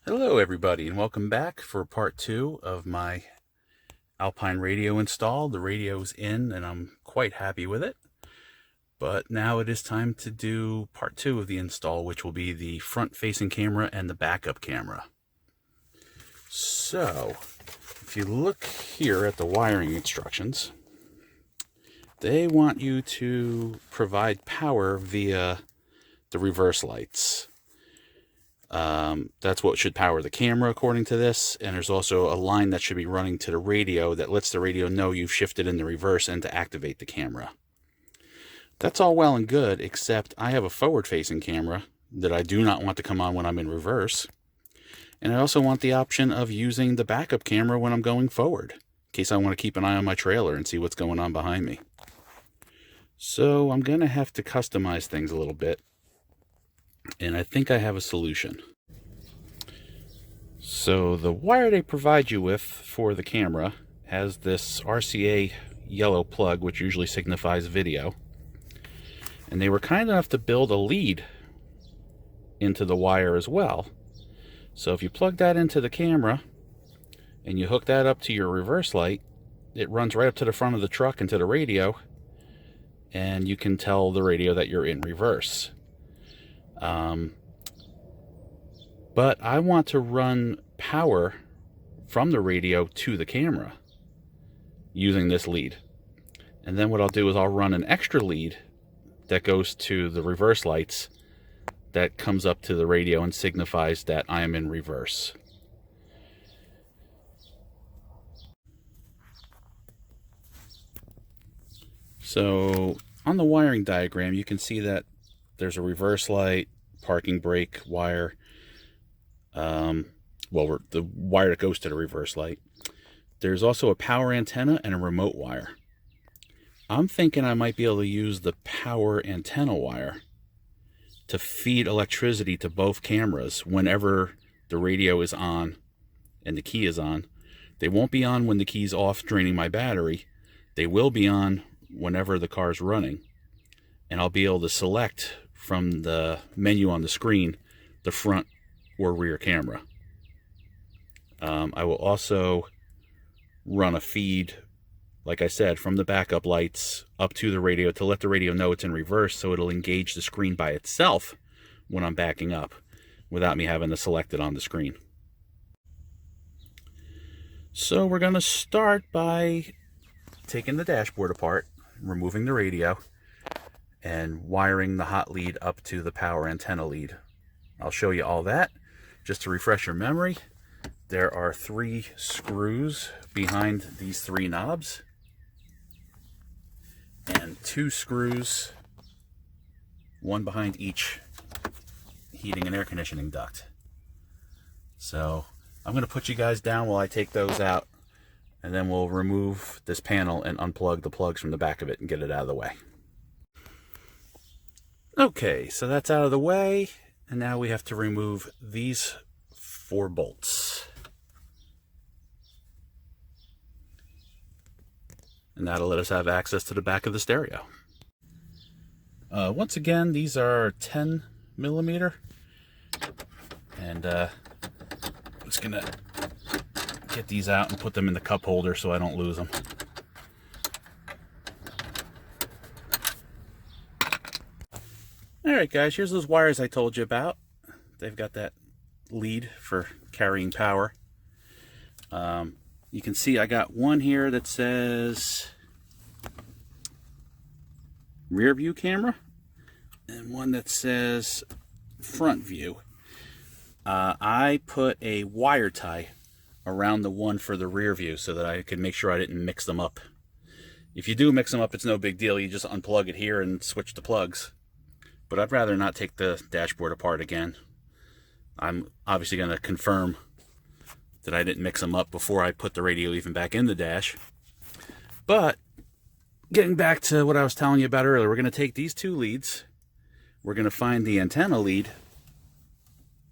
Hello everybody and welcome back for part 2 of my Alpine radio install. The radio's in and I'm quite happy with it. But now it is time to do part 2 of the install, which will be the front facing camera and the backup camera. So if you look here at the wiring instructions, they want you to provide power via the reverse lights. That's what should power the camera according to this, and there's also a line that should be running to the radio that lets the radio know you've shifted in the reverse and to activate the camera. That's all well and good, except I have a forward-facing camera that I do not want to come on when I'm in reverse, and I also want the option of using the backup camera when I'm going forward, in case I want to keep an eye on my trailer and see what's going on behind me. So I'm going to have to customize things a little bit, and I think I have a solution. So the wire they provide you with for the camera has this RCA yellow plug, which usually signifies video. And they were kind enough to build a lead into the wire as well. So if you plug that into the camera and you hook that up to your reverse light, it runs right up to the front of the truck and to the radio, and you can tell the radio that you're in reverse. But I want to run power from the radio to the camera using this lead. And then what I'll do is I'll run an extra lead that goes to the reverse lights that comes up to the radio and signifies that I am in reverse. So on the wiring diagram, you can see that there's a reverse light, parking brake wire, the wire that goes to the reverse light. There's also a power antenna and a remote wire. I'm thinking I might be able to use the power antenna wire to feed electricity to both cameras whenever the radio is on and the key is on. They won't be on when the key's off, draining my battery. They will be on whenever the car's running. And I'll be able to select from the menu on the screen the front or rear camera. I will also run a feed, like I said, from the backup lights up to the radio to let the radio know it's in reverse, so it'll engage the screen by itself when I'm backing up without me having to select it on the screen. So we're going to start by taking the dashboard apart, removing the radio, and wiring the hot lead up to the power antenna lead. I'll show you all that. Just to refresh your memory, there are 3 screws behind these 3 knobs and 2 screws, one behind each heating and air conditioning duct. So I'm going to put you guys down while I take those out, and then we'll remove this panel and unplug the plugs from the back of it and get it out of the way. Okay, so that's out of the way, and now we have to remove these 4 bolts. And that'll let us have access to the back of the stereo. Once again, these are 10 millimeter, and I'm just gonna get these out and put them in the cup holder so I don't lose them. Alright guys, here's those wires I told you about. They've got that lead for carrying power. You can see I got one here that says rear view camera and one that says front view. I put a wire tie around the one for the rear view so that I could make sure I didn't mix them up. If you do mix them up, it's no big deal. You just unplug it here and switch the plugs. But I'd rather not take the dashboard apart again. I'm obviously going to confirm that I didn't mix them up before I put the radio even back in the dash. But getting back to what I was telling you about earlier, we're going to take these 2 leads. We're going to find the antenna lead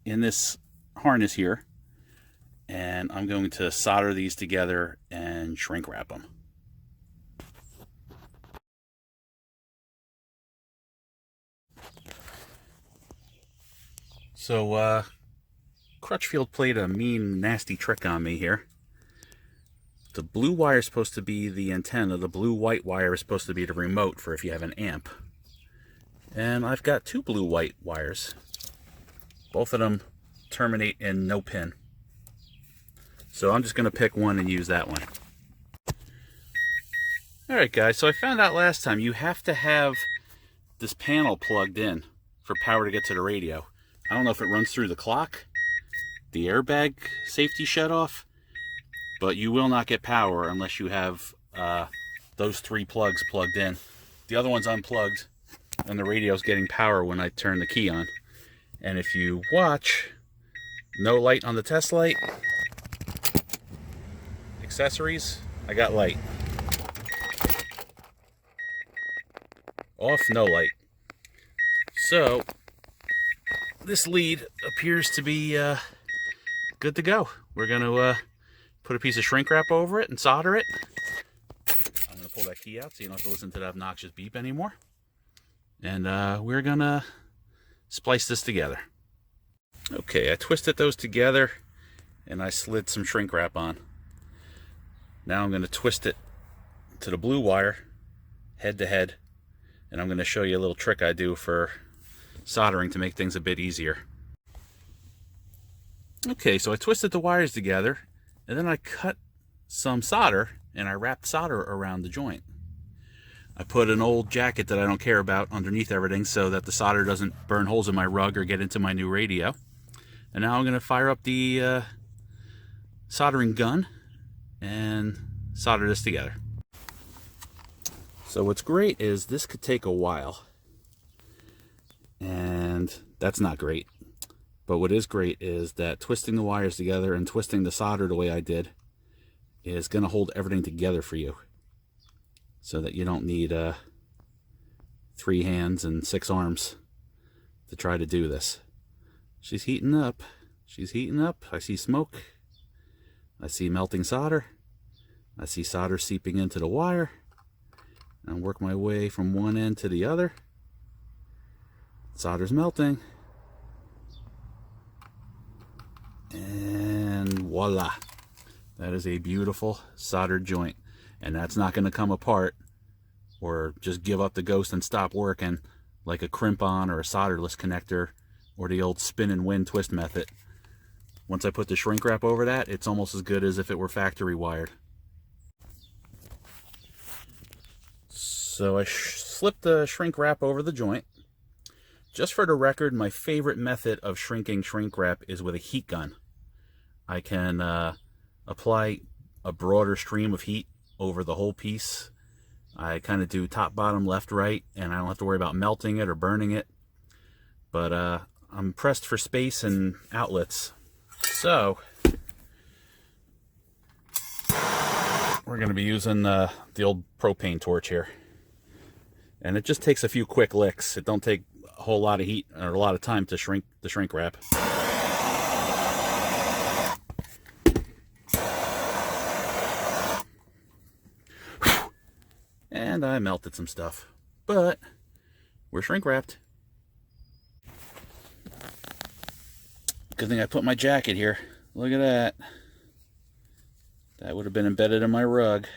in this harness here, and I'm going to solder these together and shrink wrap them. So Crutchfield played a mean, nasty trick on me here. The blue wire is supposed to be the antenna. The blue-white wire is supposed to be the remote for if you have an amp. And I've got two blue-white wires. Both of them terminate in no pin. So I'm just going to pick one and use that one. Alright guys, so I found out last time you have to have this panel plugged in for power to get to the radio. I don't know if it runs through the clock, the airbag safety shutoff, but you will not get power unless you have those three plugs plugged in. The other one's unplugged, and the radio's getting power when I turn the key on. And if you watch, no light on the test light. Accessories, I got light. Off, no light. So, this lead appears to be good to go. We're going to put a piece of shrink wrap over it and solder it. I'm going to pull that key out so you don't have to listen to that obnoxious beep anymore. And we're going to splice this together. Okay, I twisted those together and I slid some shrink wrap on. Now I'm going to twist it to the blue wire, head to head, and I'm going to show you a little trick I do for soldering to make things a bit easier. Okay, so I twisted the wires together, and then I cut some solder, and I wrapped solder around the joint. I put an old jacket that I don't care about underneath everything so that the solder doesn't burn holes in my rug or get into my new radio. And now I'm going to fire up the soldering gun and solder this together. So what's great is this could take a while, and that's not great. But what is great is that twisting the wires together and twisting the solder the way I did is going to hold everything together for you, so that you don't need 3 hands and 6 arms to try to do this. She's heating up. She's heating up. I see smoke. I see melting solder. I see solder seeping into the wire. And work my way from one end to the other. Solder's melting. And voila. That is a beautiful soldered joint. And that's not going to come apart or just give up the ghost and stop working like a crimp-on or a solderless connector or the old spin and win twist method. Once I put the shrink wrap over that, it's almost as good as if it were factory wired. So I slipped the shrink wrap over the joint. Just for the record, my favorite method of shrinking shrink wrap is with a heat gun. I can apply a broader stream of heat over the whole piece. I kind of do top, bottom, left, right, and I don't have to worry about melting it or burning it. But I'm pressed for space and outlets. So we're going to be using the old propane torch here. And it just takes a few quick licks. It don't take a whole lot of heat or a lot of time to shrink the shrink wrap. And I melted some stuff, but we're shrink wrapped. Good thing I put my jacket here. Look at that. That would have been embedded in my rug.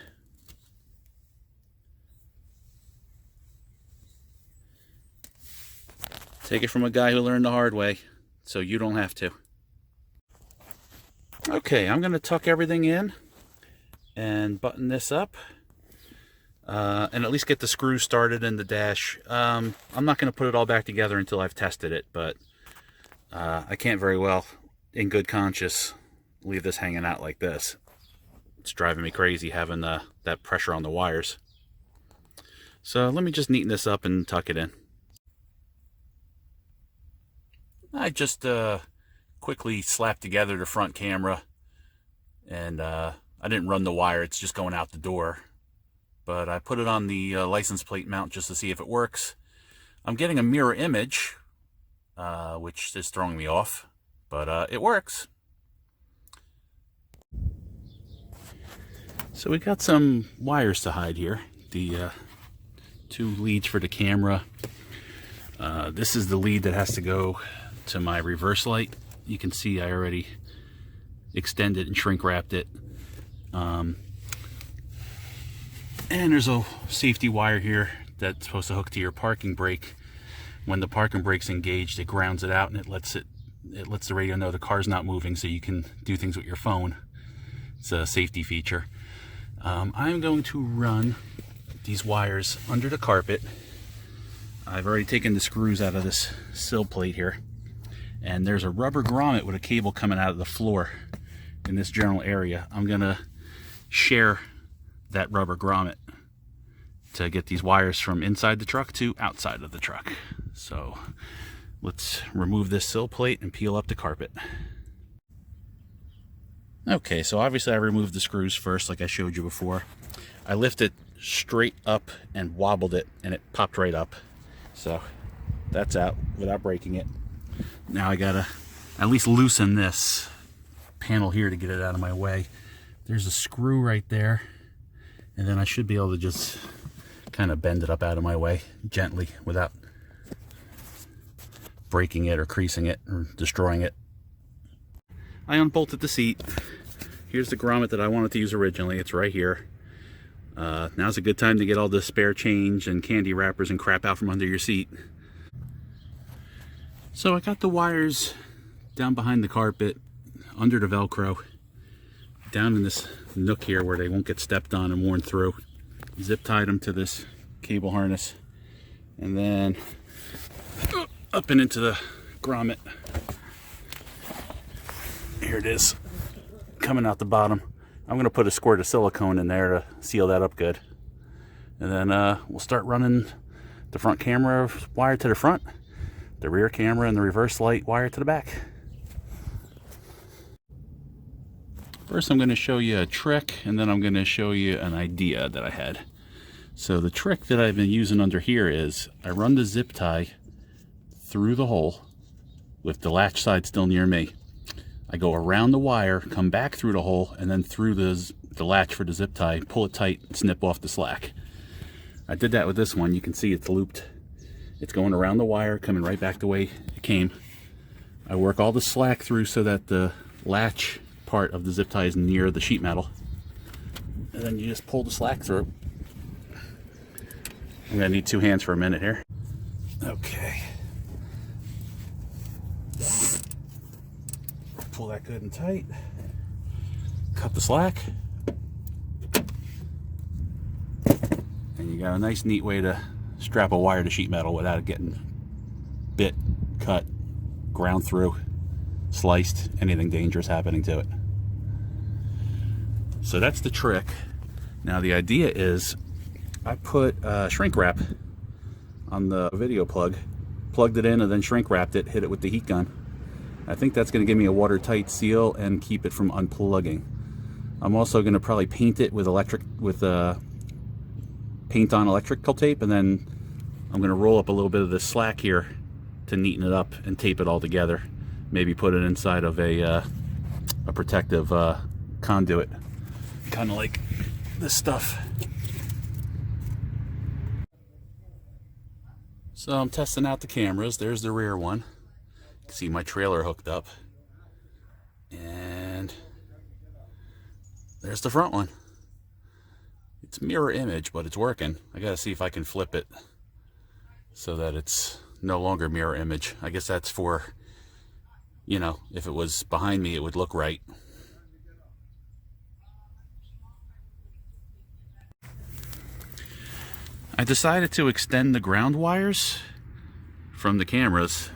Take it from a guy who learned the hard way, so you don't have to. Okay, I'm going to tuck everything in and button this up. And at least get the screws started in the dash. I'm not going to put it all back together until I've tested it, but I can't very well, in good conscience, leave this hanging out like this. It's driving me crazy having that pressure on the wires. So let me just neaten this up and tuck it in. I just quickly slapped together the front camera, and I didn't run the wire, it's just going out the door. But I put it on the license plate mount just to see if it works. I'm getting a mirror image, which is throwing me off, but it works. So we got some wires to hide here. The 2 leads for the camera. This is the lead that has to go to my reverse light. you can see I already extended and shrink wrapped it. And there's a safety wire here that's supposed to hook to your parking brake. When the parking brake's engaged, it grounds it out and it lets the radio know the car's not moving, so you can do things with your phone. It's a safety feature. I'm going to run these wires under the carpet. I've already taken the screws out of this sill plate here, and there's a rubber grommet with a cable coming out of the floor in this general area. I'm gonna share that rubber grommet to get these wires from inside the truck to outside of the truck. So let's remove this sill plate and peel up the carpet. Okay, so obviously I removed the screws first, like I showed you before. I lifted straight up and wobbled it, and it popped right up. So that's out without breaking it. Now I gotta at least loosen this panel here to get it out of my way. There's a screw right there, and then I should be able to just kind of bend it up out of my way gently without breaking it or creasing it or destroying it. I unbolted the seat. Here's the grommet that I wanted to use originally. It's right here. Now's a good time to get all the spare change and candy wrappers and crap out from under your seat. So I got the wires down behind the carpet, under the Velcro, down in this nook here where they won't get stepped on and worn through. Zip tied them to this cable harness, and then up and into the grommet. Here it is, coming out the bottom. I'm going to put a squirt of silicone in there to seal that up good. And then we'll start running the front camera wire to the front, the rear camera and the reverse light wire to the back. First I'm going to show you a trick, and then I'm going to show you an idea that I had. So the trick that I've been using under here is I run the zip tie through the hole with the latch side still near me. I go around the wire, come back through the hole, and then through the latch for the zip tie, pull it tight, and snip off the slack. I did that with this one. You can see it's looped. It's going around the wire, coming right back the way it came. I work all the slack through so that the latch part of the zip tie is near the sheet metal. And then you just pull the slack through. I'm gonna need two hands for a minute here. Okay. Pull that good and tight. Cut the slack. And you got a nice neat way to strap a wire to sheet metal without it getting bit, cut, ground through, sliced, anything dangerous happening to it. So that's the trick. Now the idea is I put shrink wrap on the video plug, plugged it in and then shrink wrapped it, hit it with the heat gun. I think that's going to give me a watertight seal and keep it from unplugging. I'm also going to probably paint it with paint on electrical tape, and then I'm going to roll up a little bit of this slack here to neaten it up and tape it all together. Maybe put it inside of a protective conduit, kind of like this stuff. So I'm testing out the cameras. There's the rear one. You can see my trailer hooked up. And there's the front one. It's mirror image, but it's working. I gotta see if I can flip it so that it's no longer mirror image. I guess that's for, you know, if it was behind me, it would look right. I decided to extend the ground wires from the cameras,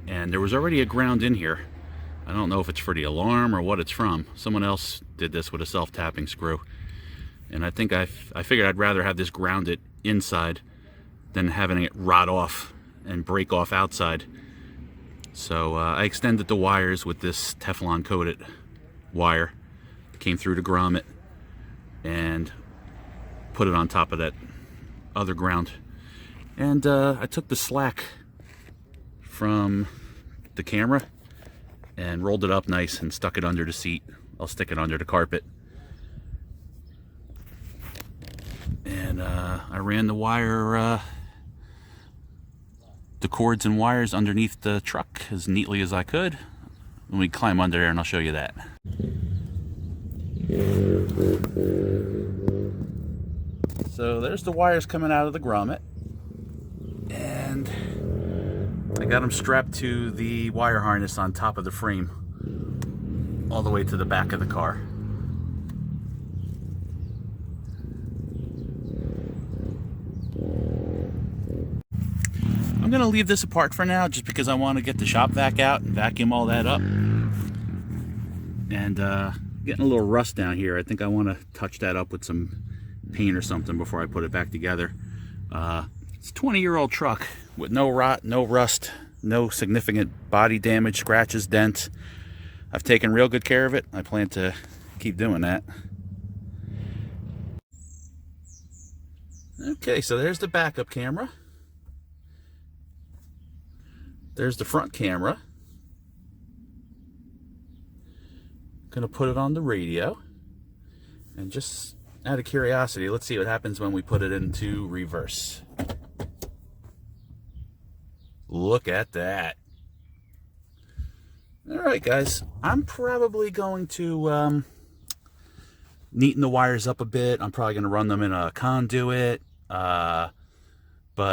and there was already a ground in here. I don't know if it's for the alarm or what it's from. Someone else did this with a self-tapping screw, and I think I figured I'd rather have this grounded inside than having it rot off and break off outside. So I extended the wires with this Teflon coated wire. It came through the grommet and put it on top of that other ground. And I took the slack from the camera and rolled it up nice and stuck it under the seat. I'll stick it under the carpet. And I ran the wire, the cords and wires underneath the truck as neatly as I could. Let me climb under there and I'll show you that. So there's the wires coming out of the grommet. And I got them strapped to the wire harness on top of the frame, all the way to the back of the car. I'm going to leave this apart for now just because I want to get the shop vac out and vacuum all that up. And getting a little rust down here. I think I want to touch that up with some paint or something before I put it back together. It's a 20-year-old truck with no rot, no rust, no significant body damage, scratches, dents. I've taken real good care of it. I plan to keep doing that. Okay, so there's the backup camera. There's the front camera. Gonna put it on the radio. And just out of curiosity, let's see what happens when we put it into reverse. Look at that. Alright guys, I'm probably going to neaten the wires up a bit. I'm probably going to run them in a conduit. But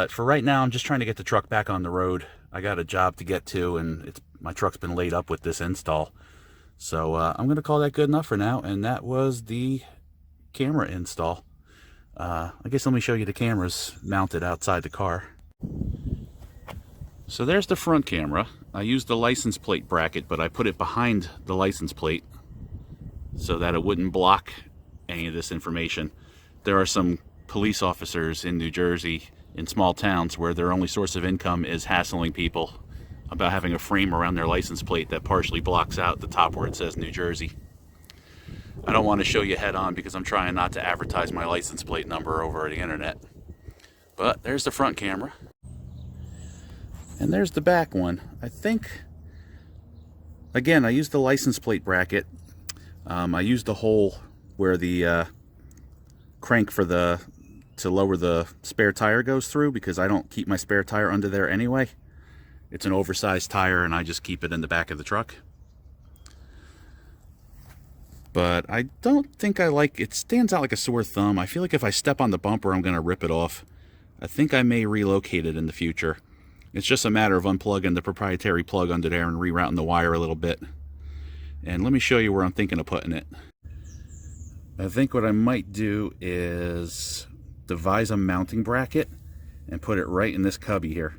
for right now, I'm just trying to get the truck back on the road. I got a job to get to, and my truck's been laid up with this install. So I'm going to call that good enough for now, and that was the camera install. I guess let me show you the cameras mounted outside the car. So there's the front camera. I used the license plate bracket, but I put it behind the license plate so that it wouldn't block any of this information. There are some police officers in New Jersey, in small towns, where their only source of income is hassling people about having a frame around their license plate that partially blocks out the top where it says New Jersey. I don't want to show you head on because I'm trying not to advertise my license plate number over the internet. But there's the front camera. And there's the back one. I think, again, I used the license plate bracket. I used the hole where the crank for to lower the spare tire goes through, because I don't keep my spare tire under there anyway. It's an oversized tire and I just keep it in the back of the truck. But I don't think I like it. Stands out like a sore thumb. I feel like if I step on the bumper, I'm going to rip it off. I think I may relocate it in the future. It's just a matter of unplugging the proprietary plug under there and rerouting the wire a little bit. And let me show you where I'm thinking of putting it. I think what I might do is devise a mounting bracket and put it right in this cubby here.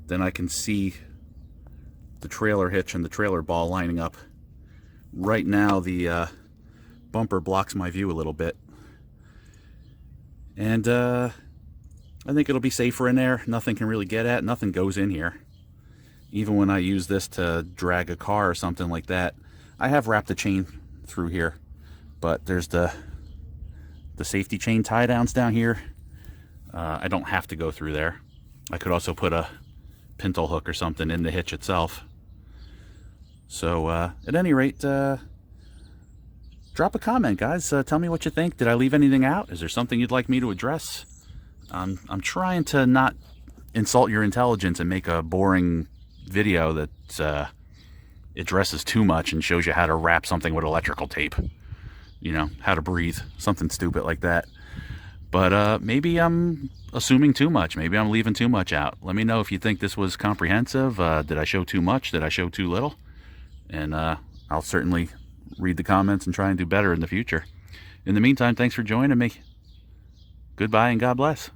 Then I can see the trailer hitch and the trailer ball lining up. Right now the bumper blocks my view a little bit. And I think it'll be safer in there. Nothing can really get at, nothing goes in here. Even when I use this to drag a car or something like that, I have wrapped the chain through here. But there's the safety chain tie downs down here. I don't have to go through there. I could also put a pintle hook or something in the hitch itself. So at any rate, drop a comment, guys. Tell me what you think. Did I leave anything out? Is there something you'd like me to address? I'm trying to not insult your intelligence and make a boring video that addresses too much and shows you how to wrap something with electrical tape. You know, how to breathe, something stupid like that. But maybe I'm assuming too much. Maybe I'm leaving too much out. Let me know if you think this was comprehensive. Did I show too much? Did I show too little? And I'll certainly read the comments and try and do better in the future. In the meantime, thanks for joining me. Goodbye and God bless.